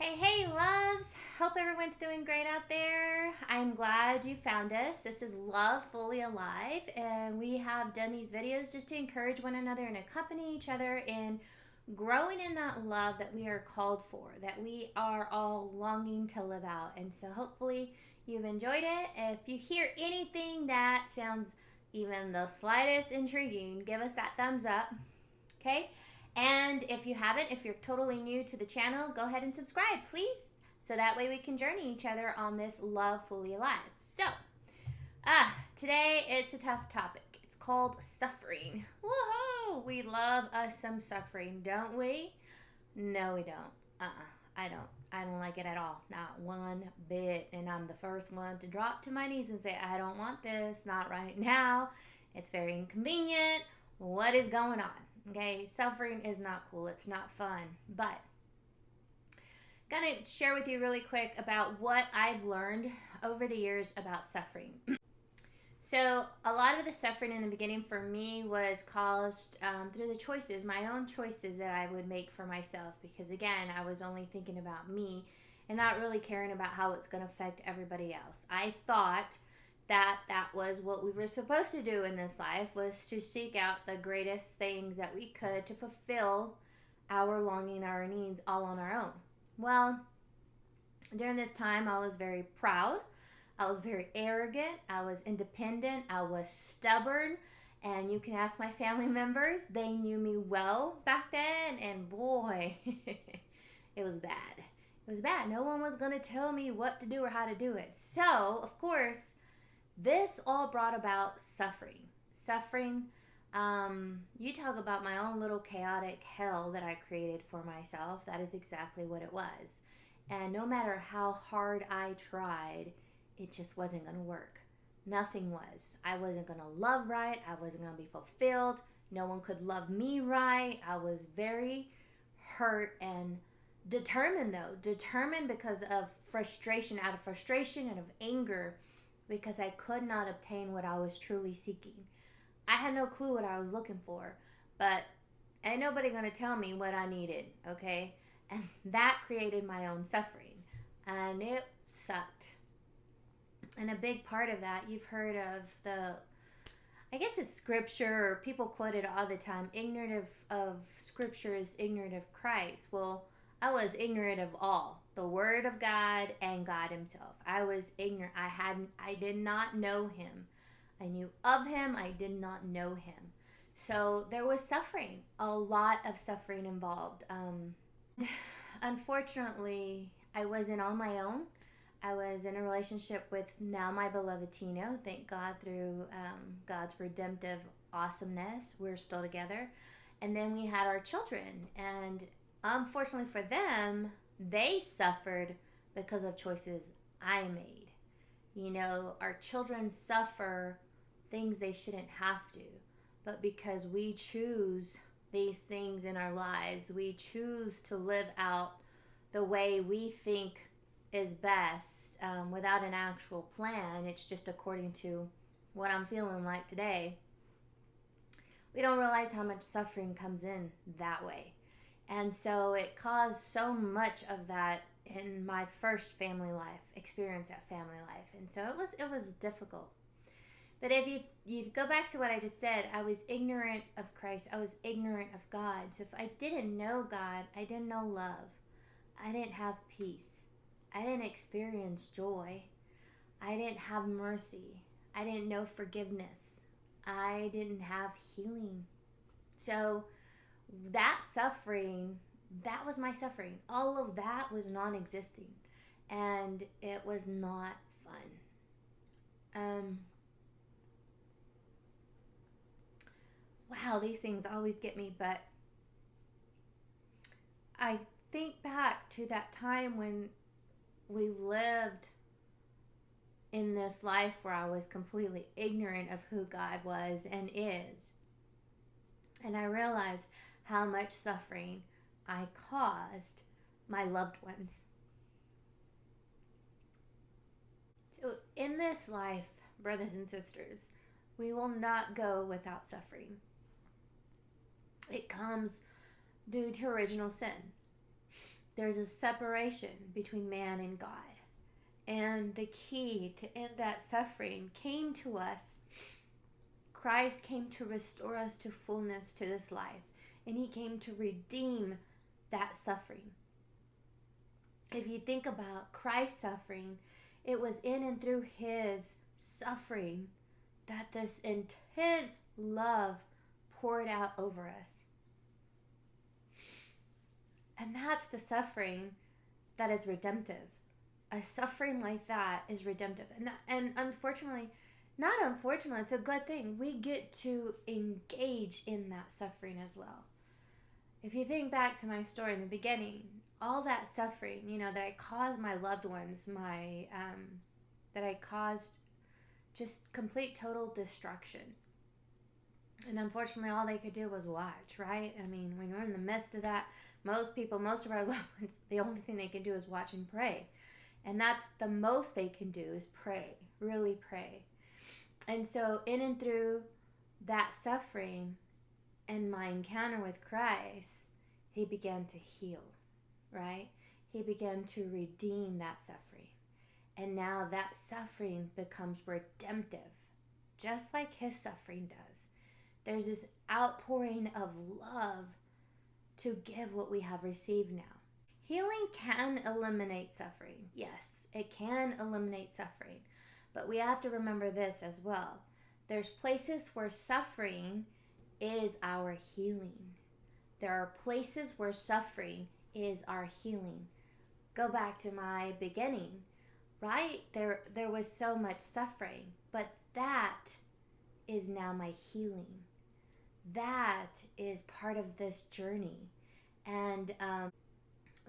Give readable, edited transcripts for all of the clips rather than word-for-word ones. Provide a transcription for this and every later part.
Hey, loves! Hope everyone's doing great out there. I'm glad you found us. This is Love Fully Alive, and we have done these videos just to encourage one another and accompany each other in growing in that love that we are called for, that we are all longing to live out. And so, hopefully, you've enjoyed it. If you hear anything that sounds even the slightest intriguing, give us that thumbs up, okay? And if you haven't, if you're totally new to the channel, go ahead and subscribe, please. So that way we can journey each other on this Love Fully Alive. So, today it's a tough topic. It's called suffering. Woohoo! We love us some suffering, don't we? No, we don't. I don't. I don't like it at all. Not one bit. And I'm the first one to drop to my knees and say, I don't want this. Not right now. It's very inconvenient. What is going on? Okay, suffering is not cool. It's not fun. But gonna share with you really quick about what I've learned over the years about suffering. So a lot of the suffering in the beginning for me was caused through the choices, my own choices that I would make for myself. Because again, I was only thinking about me and not really caring about how it's going to affect everybody else. I thought that was what we were supposed to do in this life, was to seek out the greatest things that we could to fulfill our longing, our needs, all on our own. Well, during this time, I was very proud. I was very arrogant. I was independent. I was stubborn. And you can ask my family members. They knew me well back then. And boy, it was bad. It was bad. No one was going to tell me what to do or how to do it. So, of course, this all brought about suffering. Suffering, you talk about my own little chaotic hell that I created for myself. That is exactly what it was. And no matter how hard I tried, it just wasn't going to work. Nothing was. I wasn't going to love right. I wasn't going to be fulfilled. No one could love me right. I was very hurt and determined, though. Determined because of frustration, out of frustration and of anger, because I could not obtain what I was truly seeking. I had no clue what I was looking for, but ain't nobody going to tell me what I needed, okay? And that created my own suffering, and it sucked. And a big part of that, you've heard of I guess it's scripture, or people quote it all the time, ignorant of scripture is ignorant of Christ. Well, I was ignorant of all, the word of God and God himself. I was ignorant. I did not know him. I knew of him. I did not know him. So there was suffering, a lot of suffering involved. Unfortunately, I wasn't on my own. I was in a relationship with now my beloved Tino. Thank God, through God's redemptive awesomeness, we're still together. And then we had our children. And unfortunately for them, they suffered because of choices I made. You know, our children suffer things they shouldn't have to. But because we choose these things in our lives, we choose to live out the way we think is best, without an actual plan. It's just according to what I'm feeling like today. We don't realize how much suffering comes in that way. And so it caused so much of that in my first family life, experience at family life. And so it was difficult. But if you go back to what I just said, I was ignorant of Christ. I was ignorant of God. So if I didn't know God, I didn't know love. I didn't have peace. I didn't experience joy. I didn't have mercy. I didn't know forgiveness. I didn't have healing. So that suffering, that was my suffering. All of that was non-existing. And it was not fun. Wow, these things always get me, but I think back to that time when we lived in this life where I was completely ignorant of who God was and is. And I realized how much suffering I caused my loved ones. So in this life, brothers and sisters, we will not go without suffering. It comes due to original sin. there's a separation between man and God. And the key to end that suffering came to us. Christ came to restore us to fullness to this life. And he came to redeem that suffering. If you think about Christ's suffering, it was in and through his suffering that this intense love poured out over us. And that's the suffering that is redemptive. A suffering like that is redemptive. And unfortunately, not unfortunately, it's a good thing. We get to engage in that suffering as well. If you think back to my story in the beginning, all that suffering, that I caused my loved ones, that I caused just complete total destruction. And unfortunately, all they could do was watch, right? I mean, when you're in the midst of that, most of our loved ones, the only thing they can do is watch and pray. And that's the most they can do is pray, really pray. And so in and through that suffering and my encounter with Christ, he began to heal, right? He began to redeem that suffering. And now that suffering becomes redemptive, just like his suffering does. There's this outpouring of love to give what we have received now. Healing can eliminate suffering. Yes, it can eliminate suffering. But we have to remember this as well. There's places where suffering is our healing. There are places where suffering is our healing. Go back to my beginning, right? There was so much suffering, but that is now my healing. That is part of this journey. And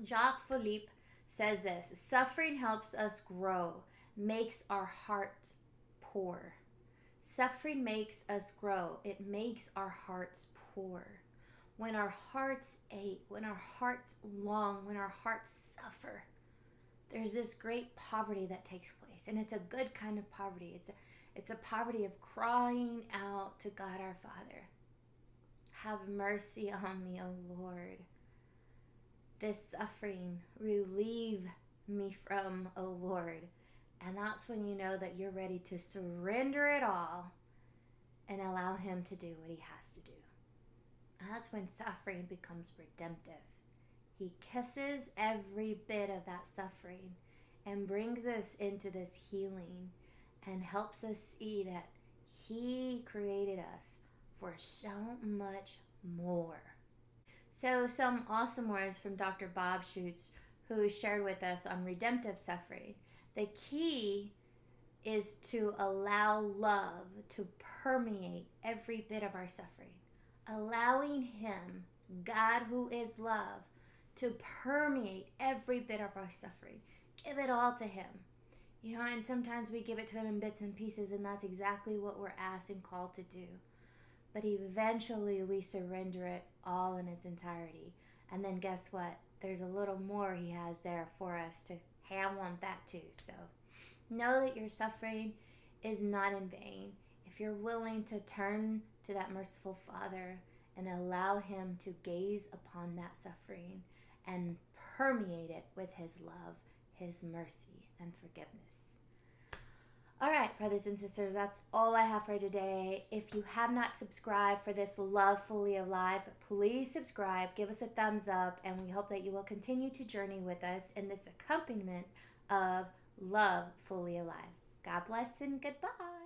Jacques Philippe says this: suffering helps us grow, makes our hearts poor. Suffering makes us grow. It makes our hearts poor. When our hearts ache, when our hearts long, when our hearts suffer, there's this great poverty that takes place. And it's a good kind of poverty. It's a poverty of crying out to God our Father. Have mercy on me, O Lord. This suffering, relieve me from, O Lord. And that's when you know that you're ready to surrender it all and allow him to do what he has to do. And that's when suffering becomes redemptive. He kisses every bit of that suffering and brings us into this healing and helps us see that he created us for so much more. So some awesome words from Dr. Bob Schuchts, who shared with us on redemptive suffering. The key is to allow love to permeate every bit of our suffering. Allowing him, God who is love, to permeate every bit of our suffering. Give it all to him. And sometimes we give it to him in bits and pieces, and that's exactly what we're asked and called to do. But eventually we surrender it all in its entirety. And then guess what? There's a little more he has there for us to, hey, I want that too. So know that your suffering is not in vain. If you're willing to turn to that merciful Father and allow him to gaze upon that suffering and permeate it with his love, his mercy, and forgiveness. All right, brothers and sisters, that's all I have for today. If you have not subscribed for this Love Fully Alive, please subscribe, give us a thumbs up, and we hope that you will continue to journey with us in this accompaniment of Love Fully Alive. God bless and goodbye.